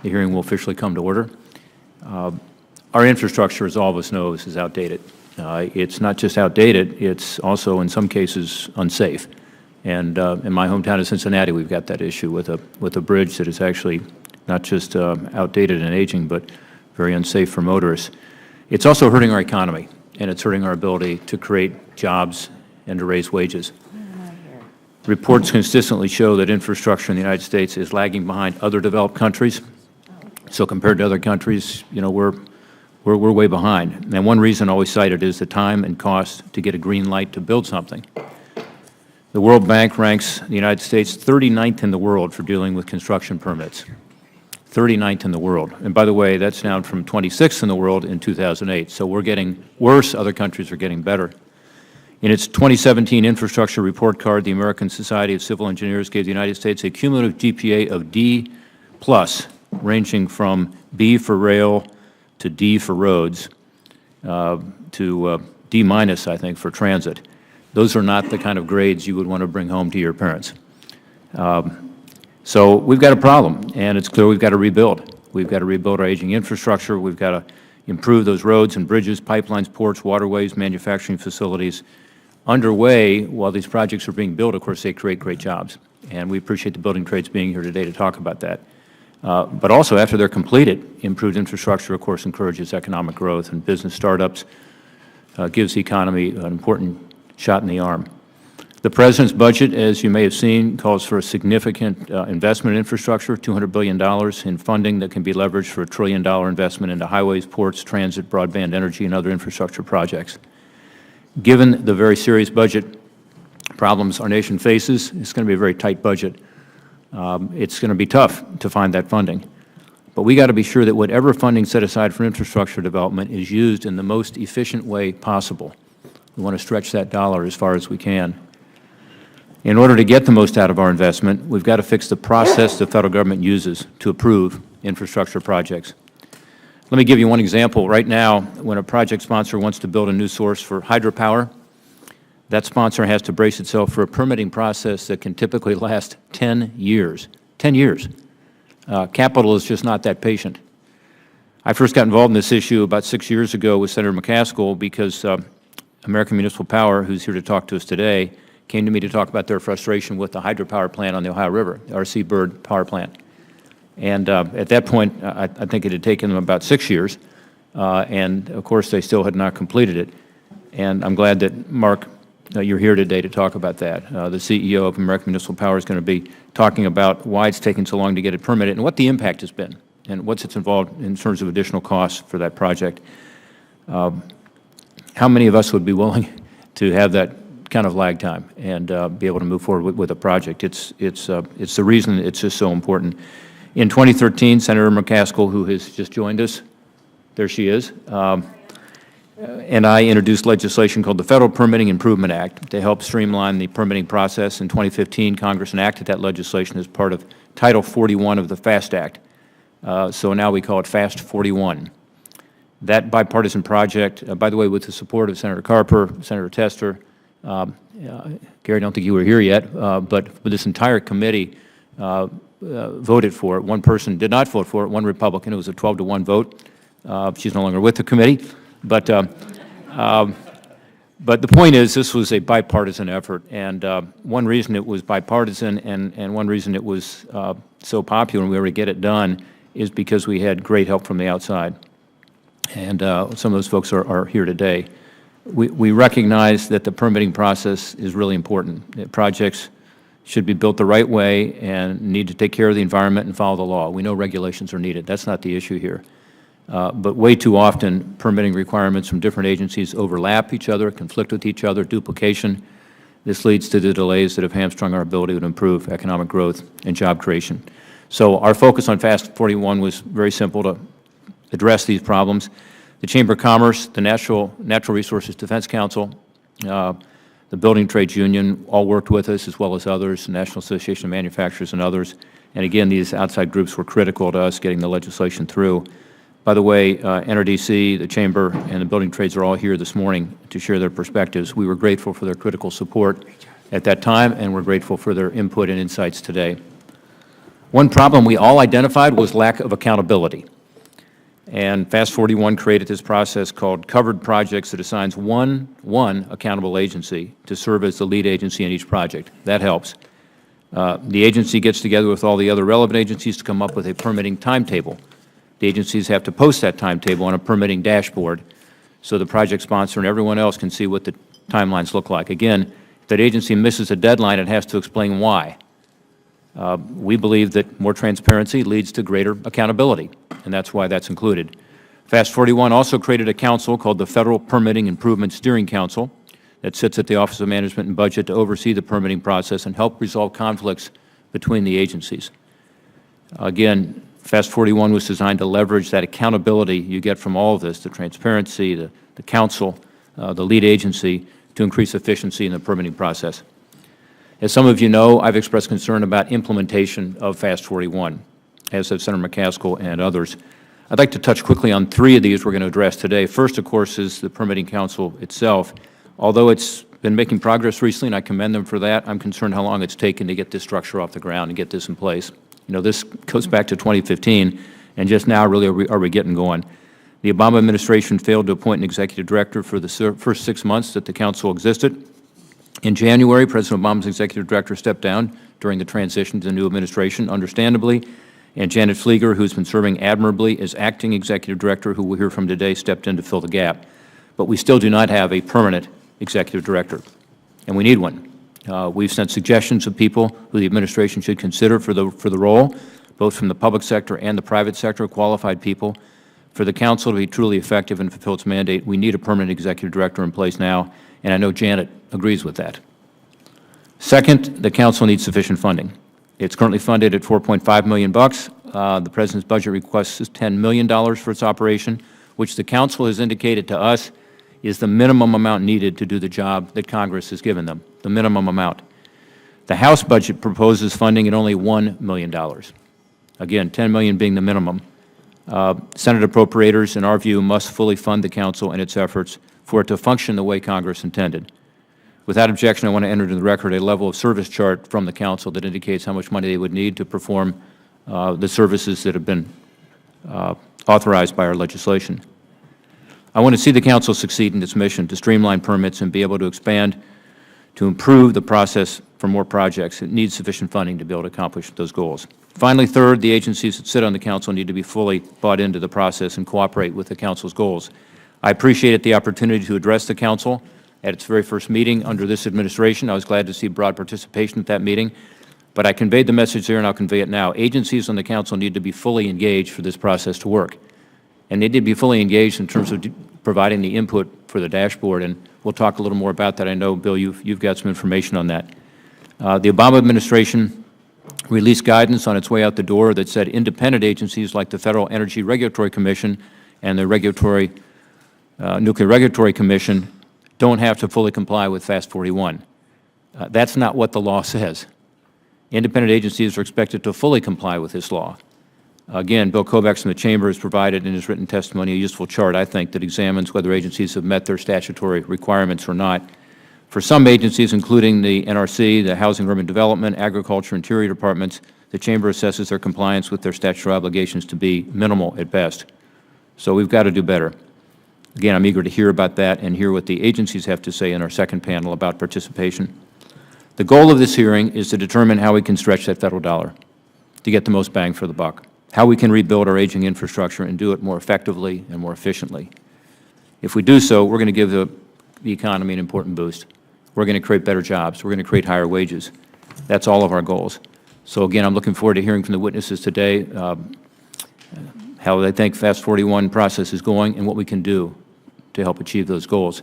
The hearing will officially come to order. Our infrastructure, as all of us know, is outdated. It's not just outdated, it's also in some cases unsafe. And in my hometown of Cincinnati, we've got that issue with a bridge that is actually not just outdated and aging, but very unsafe for motorists. It's also hurting our economy, and it's hurting our ability to create jobs and to raise wages. Reports consistently show that infrastructure in the United States is lagging behind other developed countries. So compared to other countries, you know, we're way behind. And one reason always cited is the time and cost to get a green light to build something. The World Bank ranks the United States 39th in the world for dealing with construction permits. 39th in the world. And by the way, that's down from 26th in the world in 2008. So we're getting worse, other countries are getting better. In its 2017 infrastructure report card, the American Society of Civil Engineers gave the United States a cumulative GPA of D+, ranging from B for rail to D for roads, to D-, I think, for transit. Those are not the kind of grades you would want to bring home to your parents. So we've got a problem, and it's clear we've got to rebuild. We've got to rebuild our aging infrastructure. We've got to improve those roads and bridges, pipelines, ports, waterways, manufacturing facilities. Underway, while these projects are being built, of course, they create great jobs. And we appreciate the building trades being here today to talk about that. But also, after they're completed, improved infrastructure, of course, encourages economic growth, and business startups gives the economy an important shot in the arm. The President's budget, as you may have seen, calls for a significant investment in infrastructure, $200 billion in funding that can be leveraged for a $1 trillion investment into highways, ports, transit, broadband, energy, and other infrastructure projects. Given the very serious budget problems our nation faces, it's going to be a very tight budget. It's going to be tough to find that funding. But we got to be sure that whatever funding set aside for infrastructure development is used in the most efficient way possible. We want to stretch that dollar as far as we can. In order to get the most out of our investment, we've got to fix the process the Federal Government uses to approve infrastructure projects. Let me give you one example. Right now, when a project sponsor wants to build a new source for hydropower, that sponsor has to brace itself for a permitting process that can typically last 10 years. 10 years. Capital is just not that patient. I first got involved in this issue about 6 years ago with Senator McCaskill because American Municipal Power, who's here to talk to us today, came to me to talk about their frustration with the hydropower plant on the Ohio River, the R.C. Byrd power plant. And at that point, I think it had taken them about 6 years, and of course they still had not completed it. And I'm glad that, Mark, you're here today to talk about that. The CEO of American Municipal Power is going to be talking about why it's taken so long to get it permitted and what the impact has been and what's it's involved in terms of additional costs for that project. How many of us would be willing to have that kind of lag time and be able to move forward with a project? It's the reason it's just so important. In 2013, Senator McCaskill, who has just joined us, there she is, and I introduced legislation called the Federal Permitting Improvement Act to help streamline the permitting process. In 2015, Congress enacted that legislation as part of Title 41 of the FAST Act. So now we call it FAST 41. That bipartisan project, by the way, with the support of Senator Carper, Senator Tester, Gary, I don't think you were here yet, but this entire committee voted for it. One person did not vote for it, one Republican. It was a 12-to-1 vote. She's no longer with the committee. But the point is, this was a bipartisan effort, and one reason it was bipartisan and one reason it was so popular and we were able to get it done is because we had great help from the outside. And some of those folks are here today. We recognize that the permitting process is really important. That projects should be built the right way and need to take care of the environment and follow the law. We know regulations are needed. That's not the issue here. But way too often, permitting requirements from different agencies overlap each other, conflict with each other, duplication. This leads to the delays that have hamstrung our ability to improve economic growth and job creation. So our focus on FAST 41 was very simple to address these problems. The Chamber of Commerce, the Natural Resources Defense Council, the Building Trades Union all worked with us, as well as others, the National Association of Manufacturers and others. And again, these outside groups were critical to us getting the legislation through. By the way, NRDC, the Chamber, and the Building Trades are all here this morning to share their perspectives. We were grateful for their critical support at that time, and we're grateful for their input and insights today. One problem we all identified was lack of accountability. And Fast 41 created this process called covered projects that assigns one accountable agency to serve as the lead agency in each project. That helps. The agency gets together with all the other relevant agencies to come up with a permitting timetable. The agencies have to post that timetable on a permitting dashboard so the project sponsor and everyone else can see what the timelines look like. Again, if that agency misses a deadline, it has to explain why. We believe that more transparency leads to greater accountability, and that's why that's included. Fast 41 also created a council called the Federal Permitting Improvement Steering Council that sits at the Office of Management and Budget to oversee the permitting process and help resolve conflicts between the agencies. Again, Fast 41 was designed to leverage that accountability you get from all of this, the transparency, the council, the lead agency, to increase efficiency in the permitting process. As some of you know, I've expressed concern about implementation of Fast 41, as have Senator McCaskill and others. I'd like to touch quickly on three of these we're going to address today. First, of course, is the Permitting Council itself. Although it's been making progress recently, and I commend them for that, I'm concerned how long it's taken to get this structure off the ground and get this in place. You know, this goes back to 2015, and just now really are we getting going. The Obama administration failed to appoint an executive director for the first 6 months that the council existed. In January, President Obama's executive director stepped down during the transition to the new administration, understandably, and Janet Flieger, who's been serving admirably as acting executive director, who we'll hear from today, stepped in to fill the gap. But we still do not have a permanent executive director, and we need one. We've sent suggestions of people who the administration should consider for the role, both from the public sector and the private sector, qualified people. For the council to be truly effective and fulfill its mandate, we need a permanent executive director in place now, and I know Janet agrees with that. Second, the council needs sufficient funding. It's currently funded at $4.5 million. The President's budget request is $10 million for its operation, which the council has indicated to us is the minimum amount needed to do the job that Congress has given them, the minimum amount. The House budget proposes funding at only $1 million. Again, $10 million being the minimum. Senate appropriators, in our view, must fully fund the council and its efforts for it to function the way Congress intended. Without objection, I want to enter into the record a level of service chart from the council that indicates how much money they would need to perform the services that have been authorized by our legislation. I want to see the council succeed in its mission to streamline permits and be able to expand to improve the process for more projects. It needs sufficient funding to be able to accomplish those goals. Finally, third, the agencies that sit on the council need to be fully bought into the process and cooperate with the council's goals. I appreciated the opportunity to address the council at its very first meeting under this administration. I was glad to see broad participation at that meeting, but I conveyed the message there and I'll convey it now. Agencies on the council need to be fully engaged for this process to work. And they need to be fully engaged in terms of providing the input for the dashboard, and we'll talk a little more about that. I know, Bill, you've got some information on that. The Obama administration released guidance on its way out the door that said independent agencies like the Federal Energy Regulatory Commission and the Nuclear Regulatory Commission don't have to fully comply with Fast 41. That's not what the law says. Independent agencies are expected to fully comply with this law. Again, Bill Kovacs from the Chamber has provided in his written testimony a useful chart, I think, that examines whether agencies have met their statutory requirements or not. For some agencies, including the NRC, the Housing and Urban Development, Agriculture, Interior Departments, the Chamber assesses their compliance with their statutory obligations to be minimal at best. So we've got to do better. Again, I'm eager to hear about that and hear what the agencies have to say in our second panel about participation. The goal of this hearing is to determine how we can stretch that federal dollar to get the most bang for the buck, how we can rebuild our aging infrastructure and do it more effectively and more efficiently. If we do so, we're going to give the economy an important boost. We're going to create better jobs. We're going to create higher wages. That's all of our goals. So again, I'm looking forward to hearing from the witnesses today how they think Fast 41 process is going and what we can do to help achieve those goals.